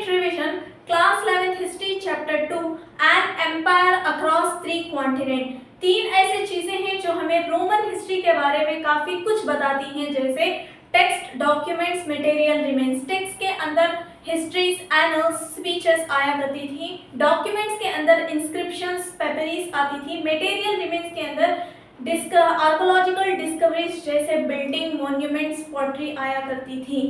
Complete revision, class 11th history chapter 2, an empire across 3 continent। तीन ऐसी चीजें हैं जो हमें रोमन हिस्ट्री के बारे में काफी कुछ बताती हैं, जैसे text, documents, material remains. Text के अंदर हिस्ट्रीज, एनल्स, स्पीचेस आया करती थी। डॉक्यूमेंट्स के अंदर इंस्क्रिप्शंस, पेपरीज आती थी। मटेरियल रिमेन्स के अंदर आर्कोलॉजिकल डिस्कवरीज जैसे बिल्डिंग, मॉन्यूमेंट्स, पोट्री आया करती थी।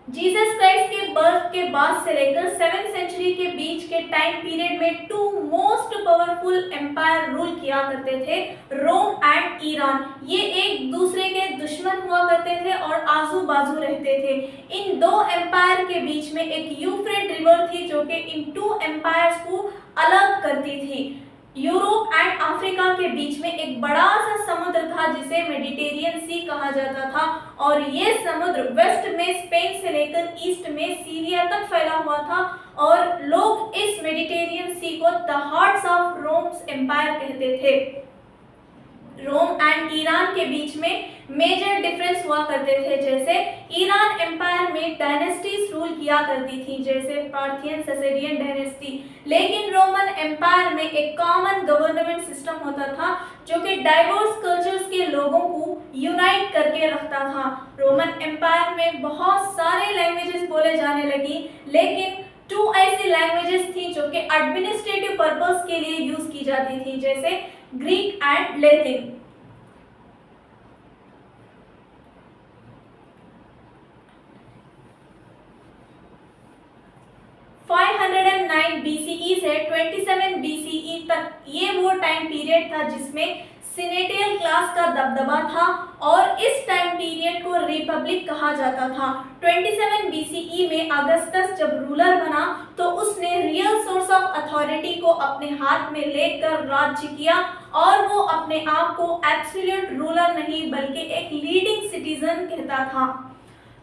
जीसस क्राइस्ट के बर्थ के बाद से लेकर 7th सेंचुरी के बीच के टाइम पीरियड में two most powerful empire rule किया करते थे, रोम एंड ईरान। ये एक दूसरे के दुश्मन हुआ करते थे और आजू बाजू रहते थे। इन दो एम्पायर के बीच में एक यूफ्रेट रिवर थी जो कि इन टू एम्पायर्स को अलग करती थी। यूरोप एंड अफ्रीका के बीच में एक बड़ा सा समुद्र था जिसे मेडिटेरियन सी कहा जाता था, और ये समुद्र वेस्ट में स्पेन से लेकर ईस्ट में सीरिया तक फैला हुआ था, और लोग इस मेडिटेरियन सी को the hearts of Rome's empire कहते थे। रोम एंड ईरान के बीच में मेजर डिफरेंस हुआ करते थे, जैसे ईरान एम्पायर में डायनेस्टीज रूल किया करती थी, जैसे पार्थियन, ससेरियन डायनेस्टी। लेकिन रोमन एम्पायर में एक कॉमन गवर्नमेंट सिस्टम होता था जो कि डाइवर्स कल्चर्स के लोगों को यूनाइट करके रखता था। रोमन एम्पायर में बहुत सारे लैंग्वेजेस बोले जाने लगी, लेकिन 2 ऐसी लैंग्वेजेस थी जो कि एडमिनिस्ट्रेटिव पर्पस के लिए यूज की जाती थी, जैसे ग्रीक एंड लैटिन। BCE से 27 BCE तक ये वो टाइम पीरियड था जिसमें सीनेटियल क्लास का दबदबा था, और इस टाइम पीरियड को रिपब्लिक कहा जाता था। 27 BCE में अगस्टस जब रूलर बना तो उसने रियल सोर्स ऑफ अथॉरिटी को अपने हाथ में लेकर राज्य किया, और वो अपने आप को एब्सोल्यूट रूलर नहीं बल्कि एक लीडिंग सिटीजन कहता था।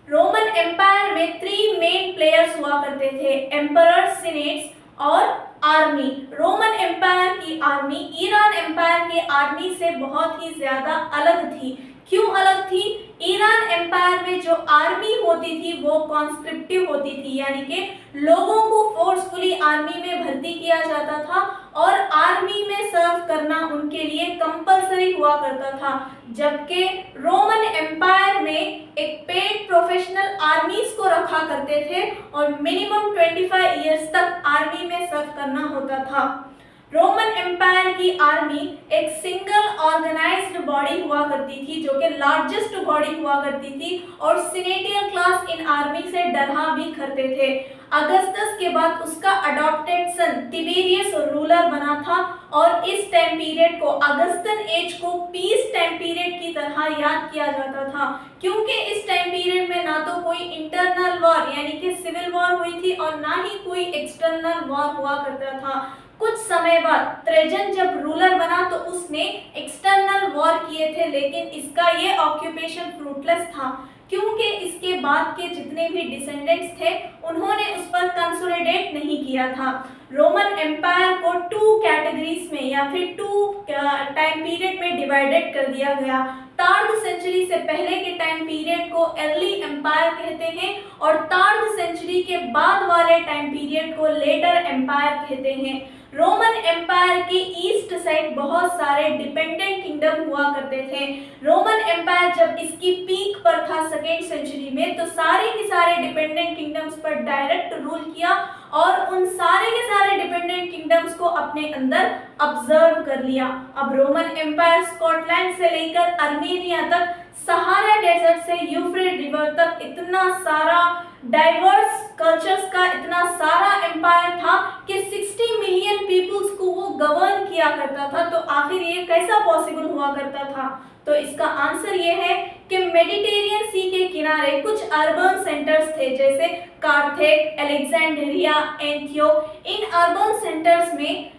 रोमन एम्पायर में 3 मेन प्लेयर्स हुआ करते थे, एम्परर, सीनेट्स और आर्मी। रोमन एम्पायर की आर्मी ईरान एम्पायर के आर्मी से बहुत ही ज्यादा अलग थी। क्यों अलग थी? ईरान एम्पायर में जो आर्मी होती थी वो कॉन्स्क्रिप्टिव होती थी, यानी कि लोगों को फोर्सफुली आर्मी में भर्ती किया जाता था, और आर्मी में सर्व करना उनके लिए कंपलसरी हुआ करता था। जबकि रोमन एम्पायर में एक पेड प्रोफेशनल आर्मीज को रखा करते थे, और मिनिमम 25 इयर्स तक आर्मी में सर्व करना होता था। रोमन एम्पायर की आर्मी एक सिंगल ऑर्गेनाइज्ड बॉडी हुआ करती थी जो कि लार्जेस्ट बॉडी हुआ करती थी, और सीनेटियल क्लास इन आर्मी से डरा भी करते थे। अगस्टस के बाद उसका अडॉप्टेड सन तिबेरियस रूलर बना था, और इस टाइम पीरियड को अगस्टन एज को पीस टाइम पीरियड की तरह याद किया जाता था, क्योंकि इस टाइम पीरियड में ना तो कोई इंटरनल वॉर यानी कि सिविल वॉर हुई थी और ना ही कोई एक्सटर्नल वॉर हुआ करता था। कुछ समय बाद ट्रेजन जब रूलर बना तो उसने एक्सटर्नल वॉर किए थे, लेकिन इसका ये ऑक्यूपेशन फ्रूटलेस था, क्योंकि इसके बाद के जितने भी डिसेंडेंट्स थे उन्होंने उस पर कंसोलिडेट नहीं किया था। रोमन एम्पायर को 2 कैटेगरीज में या फिर 2 टाइम पीरियड में डिवाइडेड कर दिया गया। 3rd सेंचुरी से पहले के टाइम पीरियड को अर्ली एम्पायर कहते हैं, और 3rd सेंचुरी के बाद वाले टाइम पीरियड को लेटर एम्पायर कहते हैं। रोमन एम्पायर के ईस्ट साइड बहुत सारे डिपेंडेंट किंगडम हुआ करते थे। रोमन एम्पायर जब इसकी पीक पर था 2nd सेंचुरी में, तो सारे के सारे डिपेंडेंट किंगडम्स पर डायरेक्ट रूल किया, और उन सारे के सारे डिपेंडेंट किंगडम्स को अपने अंदर ऑब्जर्व कर लिया। अब रोमन एम्पायर स्कॉटलैंड से लेकर अर्मेनिया तक, सहारा डेजर्ट से यूफ्रेट रिवर तक इतना सारा डाइवर्स कल्चर्स का इतना सारा एम्पायर था कि 60 मिलियन पीपल्स को वो गवर्न किया करता था। तो आखिर ये कैसा पॉसिबल हुआ करता था? तो इसका आंसर ये है कि मेडिटेरियन सी के किनारे कुछ अर्बन सेंटर्स थे, जैसे कार्थेज, अलेक्जेंड्रिया, एंथियोक। इन अर्बन सेंटर्स में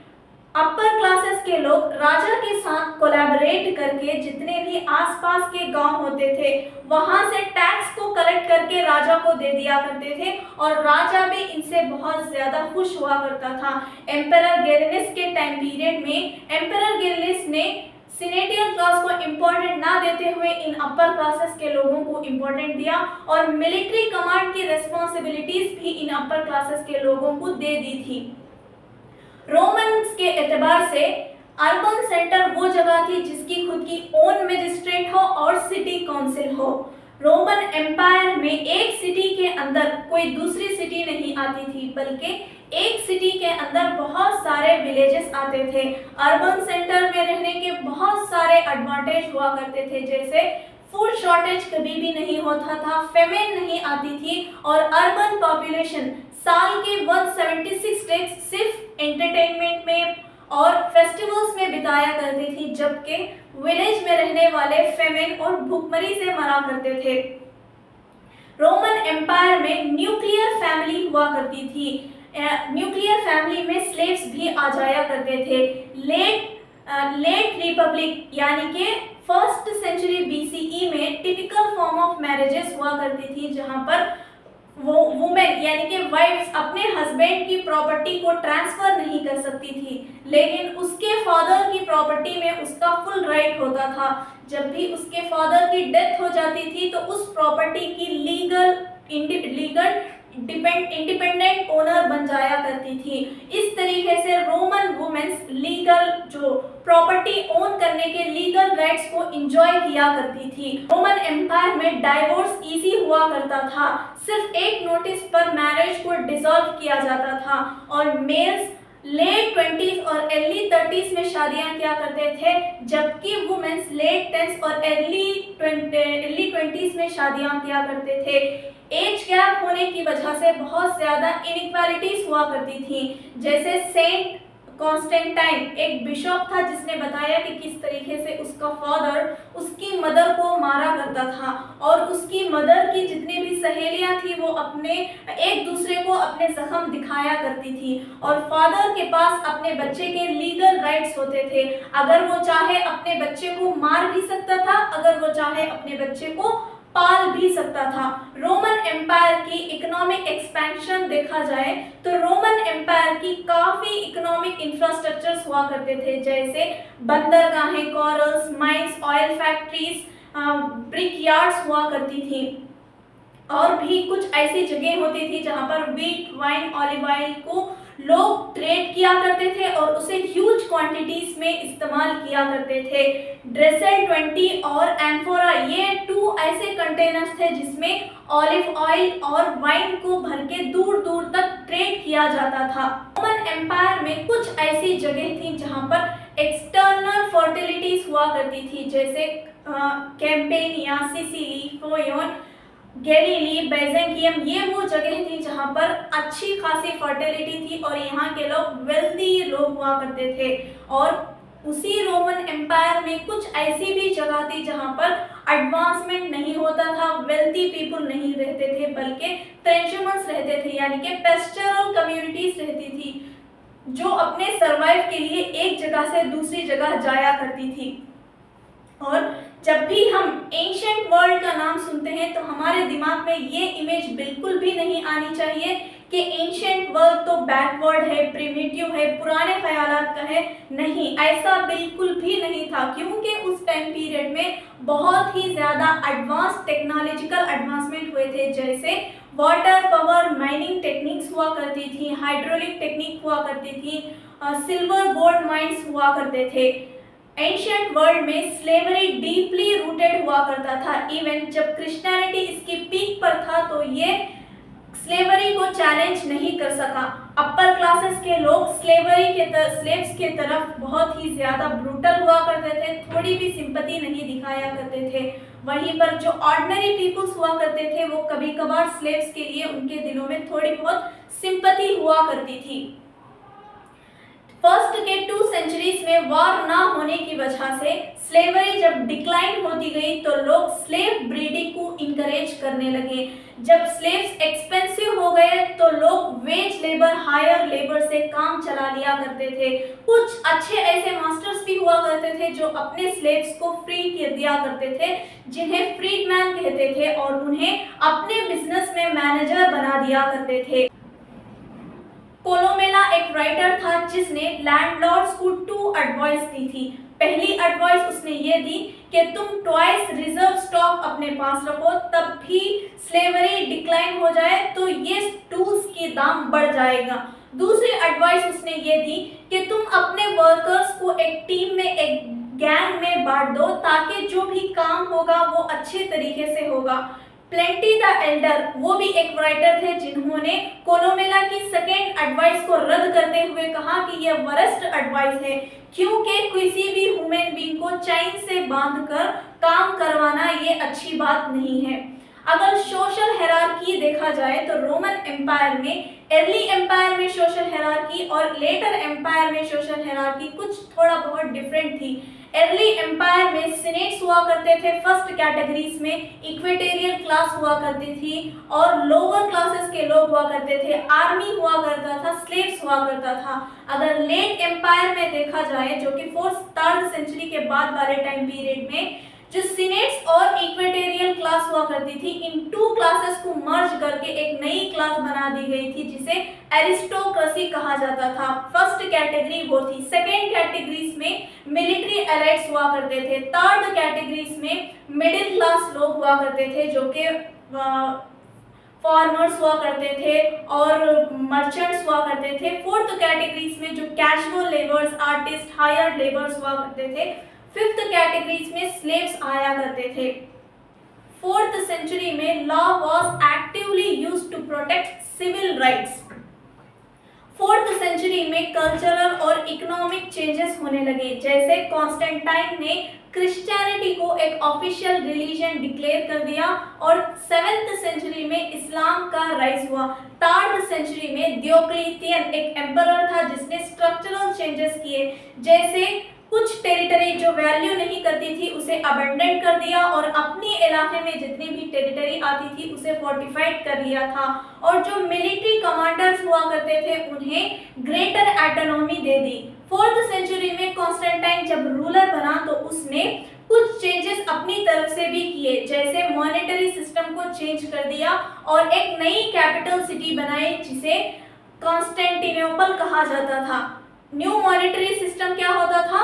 अपर क्लासेस के लोग राजा के साथ कोलैबोरेट करके जितने भी आसपास के गांव होते थे वहां से टैक्स को कलेक्ट करके राजा को दे दिया करते थे, और राजा भी इनसे बहुत ज्यादा खुश हुआ करता था। एम्परर गेलिनस के टाइम पीरियड में एम्परर गेलिनस ने सिनेटियल क्लास को इम्पोर्टेंट ना देते हुए इन अपर क्लासेस के लोगों को इम्पोर्टेंट दिया और मिलिट्री कमांड की रिस्पॉन्सिबिलिटीज भी इन अपर क्लासेस के लोगों को दे दी थी। रोमन्स के एतबार से अर्बन सेंटर वो जगह थी जिसकी खुद की ओन मजिस्ट्रेट हो और सिटी काउंसिल हो। रोमन एम्पायर में एक सिटी के अंदर कोई दूसरी सिटी नहीं आती थी, बल्कि एक सिटी के अंदर बहुत सारे विलेजेस आते थे। अर्बन सेंटर में रहने के बहुत सारे एडवांटेज हुआ करते थे, जैसे फूड शॉर्टेज कभी भी नहीं होता था, फेमिन नहीं आती थी और अर्बन पॉपुलेशन साल के 176 डेज सिर्फ एंटरटेनमेंट में और फेस्टिवल्स में बिताया करती थी, जबकि विलेज में रहने वाले फेमिन और भूखमरी से मरा करते थे। रोमन एम्पायर में न्यूक्लियर फैमिली हुआ करती थी। न्यूक्लियर फैमिली में स्लेव्स भी आ जाया करते थे। लेट रिपब्लिक यानी कि फर्स्ट सेंचुरी बीसीई में टिपिकल फॉर्म ऑफ मैरिजेस हुआ करती थी, जहां पर वो वुमेन यानी कि वाइफ्स अपने हस्बैंड की प्रॉपर्टी को ट्रांसफर नहीं कर सकती थी, लेकिन उसके फादर की प्रॉपर्टी में उसका फुल राइट होता था। जब भी उसके फादर की डेथ हो जाती थी तो उस प्रॉपर्टी की लीगल इंडिपेंडेंट ओनर बन जाया करती थी। इस तरीके से रोमन वुमेन्स लीगल जो प्रॉपर्टी ओन करने के लीगल राइट्स को एंजॉय किया करती थी। रोमन एम्पायर में डाइवोर्स इजी हुआ करता था, सिर्फ एक नोटिस पर मैरिज को डिसॉल्व किया जाता था और मेल्स लेट 20s और अर्ली 30s में शादियां किया करते थे, जबकि वुमेन्स लेट 10s और अर्ली 20s में शादियां किया करते थे। एज गैप होने की वजह से बहुत ज्यादा इनइक्वालिटीज हुआ करती थी, जैसे सेंट कॉन्स्टेंटाइन एक बिशप था जिसने बताया कि किस तरीके से उसका फादर उसकी मदर को मारा करता था और उसकी मदर की जितनी भी सहेलियां थी वो अपने एक दूसरे को अपने जख्म दिखाया करती थी और फादर के पास अपने बच्चे के लीगल राइट्स होते थे। अगर वो चाहे अपने बच्चे को मार भी सकता था, अगर वो चाहे अपने बच्चे को पाल भी सकता था। रोमन एम्पायर की इकोनॉमिक एक्सपेंशन देखा जाए तो रोमन एम्पायर की काफी इकोनॉमिक इंफ्रास्ट्रक्चर्स हुआ करते थे, जैसे बंदरगाहें, corals, mines, oil factories, brickyards हुआ करती थी और भी कुछ ऐसी जगह होती थी जहां पर व्हीट, वाइन, ऑलिव ऑयल को लोग ट्रेड किया करते थे और उसे ह्यूज क्वांटिटीज में इस्तेमाल किया करते थे। ड्रेसेल 20 और एम्फोरा ये 2 ऐसे कंटेनर्स थे जिसमें ऑलिव ऑयल और वाइन को भर के दूर दूर तक ट्रेड किया जाता था। रोमन एम्पायर में कुछ ऐसी जगह थी जहां पर एक्सटर्नल फर्टिलिटीज हुआ करती थी, जैसे कैम्पेनिया, सिसिली, फोयोन, गैलीली, बैजेंकियम, ये वो जगह थी जहां पर अच्छी खासी फर्टिलिटी थी और यहाँ के लोग वेल्दी लोग हुआ करते थे। और उसी रोमन एम्पायर में कुछ ऐसी भी जगह थी जहां पर एडवांसमेंट नहीं होता था, वेल्दी पीपल नहीं रहते थे, बल्कि ट्रेंशमन्स रहते थे, यानी कि पेस्टोरल कम्युनिटीज रहती थी जो अपने सर्वाइव के लिए एक जगह से दूसरी जगह जाया करती थी। और जब भी हम एंशिएंट वर्ल्ड का नाम सुनते हैं तो हमारे दिमाग में ये इमेज बिल्कुल भी नहीं आनी चाहिए कि एंशिएंट वर्ल्ड तो बैकवर्ड है, प्रिमिटिव है, पुराने ख्यालात का है। नहीं, ऐसा बिल्कुल भी नहीं था, क्योंकि उस टाइम पीरियड में बहुत ही ज़्यादा एडवांस टेक्नोलॉजिकल एडवांसमेंट हुए थे, जैसे वाटर पावर माइनिंग टेक्निक्स हुआ करती थी, हाइड्रोलिक टेक्निक हुआ करती थी, सिल्वर गोल्ड माइंस हुआ करते थे। एंशिएंट वर्ल्ड में स्लेवरी डीपली रूटेड हुआ करता था। इवन जब क्रिश्चियनिटी इसकी पीक पर था तो ये स्लेवरी को चैलेंज नहीं कर सका। अपर क्लासेस के लोग स्लेव्स के तरफ बहुत ही ज्यादा ब्रूटल हुआ करते थे, थोड़ी भी सिंपैथी नहीं दिखाया करते थे। वहीं पर जो ऑर्डिनरी पीपल्स हुआ करते थे वो कभी कभार स्लेव्स के लिए उनके दिलों में थोड़ी बहुत सिंपैथी हुआ करती थी। फर्स्ट के 2 सेंचुरीज में वॉर ना होने की वजह से स्लेवरी जब डिक्लाइन होती गई तो लोग स्लेव ब्रीडिंग को इनकरेज करने लगे। जब स्लेव्स एक्सपेंसिव हो गए तो लोग वेज लेबर, हायर लेबर से काम चला लिया करते थे। कुछ अच्छे ऐसे मास्टर्स भी हुआ करते थे जो अपने स्लेव्स को फ्री कर दिया करते थे, जिन्हें फ्रीडमैन कहते थे, और उन्हें अपने बिजनेस में मैनेजर बना दिया करते थे। कोलोमेला एक राइटर था जिसने लैंडलॉर्ड्स को 2 एडवाइस दी थी। पहली एडवाइस उसने ये दी कि तुम ट्वाइस रिजर्व स्टॉक अपने पास रखो, तब भी स्लेवरी डिक्लाइन हो जाए तो ये टूल्स की दाम बढ़ जाएगा। दूसरी एडवाइस उसने ये दी कि तुम अपने वर्कर्स को एक टीम में, एक गैंग में बांट दो ताकि जो भी काम होगा वो अच्छे तरीके से होगा। प्लेंटी द एल्डर, वो भी एक राइटर थे जिन्होंने कोलोमेला की सेकेंड एडवाइस को रद्द करते हुए कहा कि यह वरस्ट एडवाइस है, क्योंकि किसी भी ह्यूमन बीइंग को चैन से बांधकर काम करवाना ये अच्छी बात नहीं है। अगर सोशल हायरार्की देखा जाए तो रोमन एम्पायर में, अर्ली एम्पायर में सोशल हायरार्की और लेटर एम्पायर में सोशल हायरार्की कुछ थोड़ा बहुत डिफरेंट थी। अर्ली एम्पायर में सिनेट्स हुआ करते थे फर्स्ट कैटेगरीज में, इक्वेटोरियल क्लास हुआ करती थी और लोअर क्लासेस के लोग हुआ करते थे, आर्मी हुआ करता था, स्लेव्स हुआ करता था। अगर लेट एम्पायर में देखा जाए जो कि 4th सेंचुरी के बाद वाले टाइम पीरियड में, जो सिनेट्स और इक्वेटोरियल क्लास हुआ करती थी, इन टू क्लासेस को मर्ज करके एक नई क्लास बना दी गई थी जिसे एरिस्टोक्रेसी कहा जाता था। फर्स्ट कैटेगरी वो थी। सेकेंड कैटेगरीज में मिलिट्री एलाइट्स हुआ करते थे। थर्ड कैटेगरीज में मिडिल क्लास लोग हुआ करते थे जो कि फार्मर्स हुआ करते थे और मर्चेंट्स हुआ करते थे। फोर्थ कैटेगरीज में जो casual labours, artist, hired labours हुआ करते थे। फिफ्थ कैटेगरीज में स्लेव्स आया करते थे। 4th सेंचुरी में law was actively used to protect civil rights. 4th century में कल्चरल और इकोनॉमिक चेंजेस होने लगे, जैसे कॉन्स्टेंटाइन ने क्रिश्चियनिटी को एक ऑफिशियल रिलीजन डिक्लेयर कर दिया और 7th सेंचुरी में इस्लाम का राइज हुआ। 3rd सेंचुरी में डियोक्लेटियन एक एम्परर था जिसने स्ट्रक्चरल चेंजेस किए, जैसे कुछ टेरिटरी जो वैल्यू नहीं करती थी उसे अबंडेंट कर दिया और अपने इलाके में जितनी भी टेरिटरी आती थी उसे फोर्टिफाइड कर लिया था। और जो मिलिट्री कमांडर्स हुआ करते थे उन्हें ग्रेटर ऑटोनॉमी दे दी। 4th सेंचुरी में कॉन्स्टेंटाइन जब रूलर बना तो उसने कुछ चेंजेस अपनी तरफ से भी किए, जैसे मॉनेटरी सिस्टम को चेंज कर दिया और एक नई कैपिटल सिटी बनाई जिसे कॉन्स्टेंटिनोपल कहा जाता था। न्यू मॉनेटरी सिस्टम क्या होता था,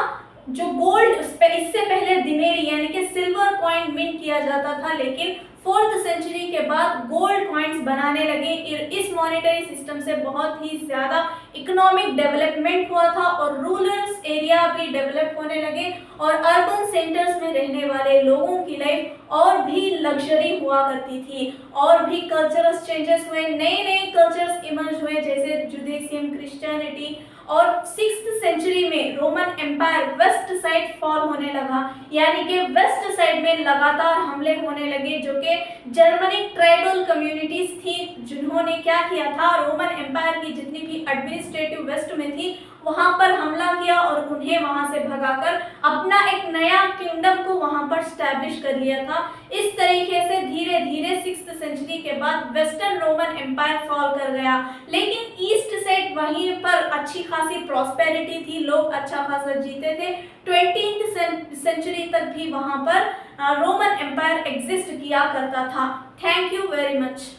जो गोल्ड, इससे पहले दिनेरी यानी कि सिल्वर कॉइन मिंट किया जाता था, लेकिन 4th सेंचुरी के बाद गोल्ड कॉइन्स बनाने लगे। इस मॉनेटरी सिस्टम से बहुत ही ज्यादा इकोनॉमिक डेवलपमेंट हुआ था और रूरल एरिया भी डेवलप होने लगे और अर्बन सेंटर्स में रहने वाले लोगों की लाइफ और भी लग्जरी हुआ करती थी। और भी कल्चरल चेंजेस हुए, नए नए कल्चर्स इमर्ज हुए जैसे जुडाइज्म, क्रिश्चियनिटी। और 6th सेंचुरी में Roman empire west side fall होने लगा, यानी कि वेस्ट साइड में लगातार हमले होने लगे जो कि जर्मनिक ट्राइबल कम्युनिटीज थी जिन्होंने क्या किया था, रोमन एम्पायर की जितनी भी एडमिनिस्ट्रेटिव वेस्ट में थी वहां पर हमला किया और उन्हें वहां से भगाकर अपना एक नया किंगडम को वहां पर स्टैब्लिश कर लिया था। इस तरीके से धीरे धीरे 6th सेंचुरी के बाद वेस्टर्न रोमन एम्पायर फॉल कर गया, लेकिन ईस्ट साइड वहीं पर अच्छी खासी प्रॉस्पेरिटी थी, लोग अच्छा खासा जीते थे। 20th सेंचुरी तक भी वहां पर रोमन एम्पायर एग्जिस्ट किया करता था। Thank you very much.